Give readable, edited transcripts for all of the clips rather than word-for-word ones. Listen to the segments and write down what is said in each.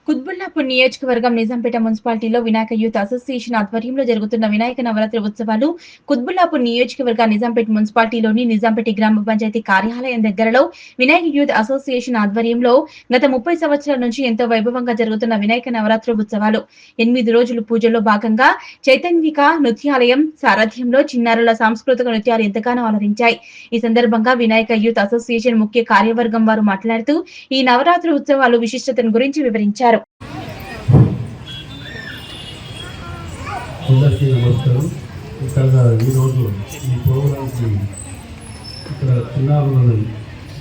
కుత్బుల్లాపూర్ నియోజకవర్గం నిజాంపేట మున్సిపాలిటీలో Vinayaka youth association ఆధ్వర్యంలో జరుగుతున్న వినాయక నవరాత్రి ఉత్సవాలు కుత్బుల్లాపూర్ నియోజకవర్గ నిజాంపేట మున్సిపాలిటీలోని నిజాంపేట గ్రామ పంచాయతీ కార్యాలయం దగ్గరలో వినాయక యూత్ అసోసియేషన్ ఆధ్వర్యంలో గత 30 సంవత్సరాల నుంచి ఎంతో వైభవంగా జరుగుతున్న వినాయక నవరాత్రి ఉత్సవాలు 8 రోజుల పూజల్లో భాగంగా చైతన్విక నృత్యాలయం సారథ్యంలో చిన్నారుల సాంస్కృతిక నృత్యాలు ఎంతగానో అలరించాయి. ఈ సందర్భంగా వినాయక యూత్ అసోసియేషన్ ముఖ్య కార్యవర్గం వారు మాట్లాడుతూ ఈ నవరాత్రి ఉత్సవాలు విశిష్టతను గురించి వివరించారు. అందరికీ నమస్కారం. ఇక్కడ ఈరోజు ఈ ప్రోగ్రాంకి ఇక్కడ చిన్నారులను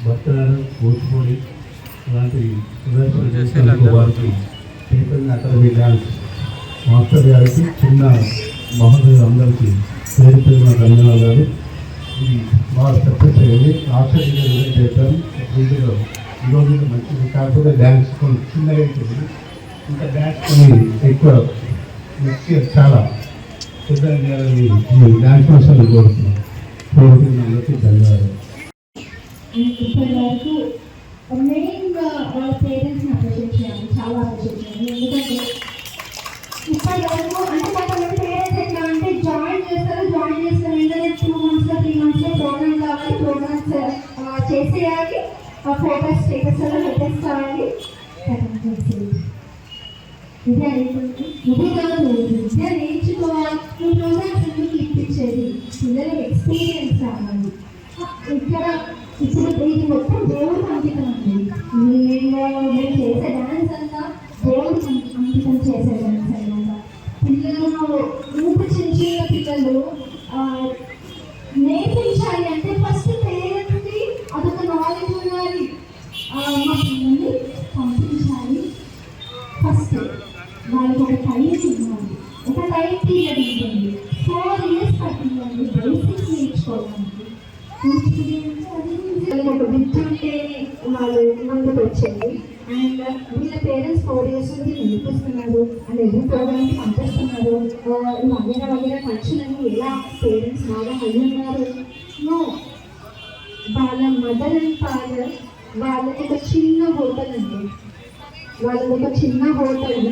భక్తనారాయణ కూచిపూడి అలాంటి ప్రదర్శన చేసేందుకు వారికి చైతన్య అకాడమీ డ్యాన్స్ మాస్టర్ గారికి చిన్న మహోదయులందరికీ పేరు పేరున ధన్యవాదాలు. ఇది బాగా సక్సెస్ అయ్యింది. ఆశ్చర్యంగా రిజల్ట్ చేశారు. వీటిలో ఈరోజు మంచిది కాకపోతే డ్యాన్స్ కొన్ని చిన్నగా ఉంటుంది, ఇంకా డ్యాన్స్ కొన్ని ఎక్కువ చాలా పెద్ద చేయాలని డ్యాన్స్ మాస్టర్లు కోరుతున్నాను. కోరుతున్నందుకు ధన్యవాదాలు. ఇప్పటి వరకు మెయిన్గా వాళ్ళ పేరెంట్స్ని అప్రిషియేట్ చేయాలి, చాలా అప్రిషియేట్ చేయాలి. ఎందుకంటే ఇప్పటి వరకు అంటే కొంతమంది పేరెంట్స్ ఎట్లా అంటే జాయిన్ చేస్తారు వెంటనే 2 months 3 months ప్రోగ్రామ్ కావాలి, ప్రోగ్రామ్స్ చేసేయాలి, ఫోటోస్ స్టేటస్ పెట్టేసుకోవాలి. ఇది కాదు, విద్య నేర్చుకోవాలి. ప్రోగ్రామ్స్ ఎందుకు ఇప్పించేది, పిల్లలకు ఎక్స్పీరియన్స్ కావాలి. ఇక్కడ ఇప్పుడు ఇది మొత్తం దేవుడికి అంకితం అండి. మేము చేసే డ్యాన్స్ అంతా దేవుడికి అంకితం చేసే డ్యాన్స్ అనమాట. పిల్లలు ఊపి చిన్న పిల్లలు నేర్పించాలి అంటే ఫస్ట్ పేరెంట్స్కి అదొక నాలెడ్జ్ ఉండాలి. మా పిల్లల్ని పంపించాలి, ఫస్ట్ వాళ్ళకి ఒక టైం ఇవ్వాలి, ఒక టైం పీరియడ్ ఉంటుంది. 4 years పట్టిందండి బేసిక్స్ నేర్చుకోవడానికి. ఒక విద్య ఉంటేనే వాళ్ళు ముందుకు వచ్చింది. అండ్ వీళ్ళ పేరెంట్స్ 4 years నుండి నేర్పిస్తున్నారు అండ్ ఎన్ని ప్రోగ్రామ్కి పంపిస్తున్నారు. వగేరా ఖర్చులను ఎలా పేరెంట్స్ బాగా అయ్యున్నారు. వాళ్ళ మదర్ అండ్ ఫాదర్ వాళ్ళకి ఒక చిన్న హోటల్ అండి, వాళ్ళది ఒక చిన్న హోటల్.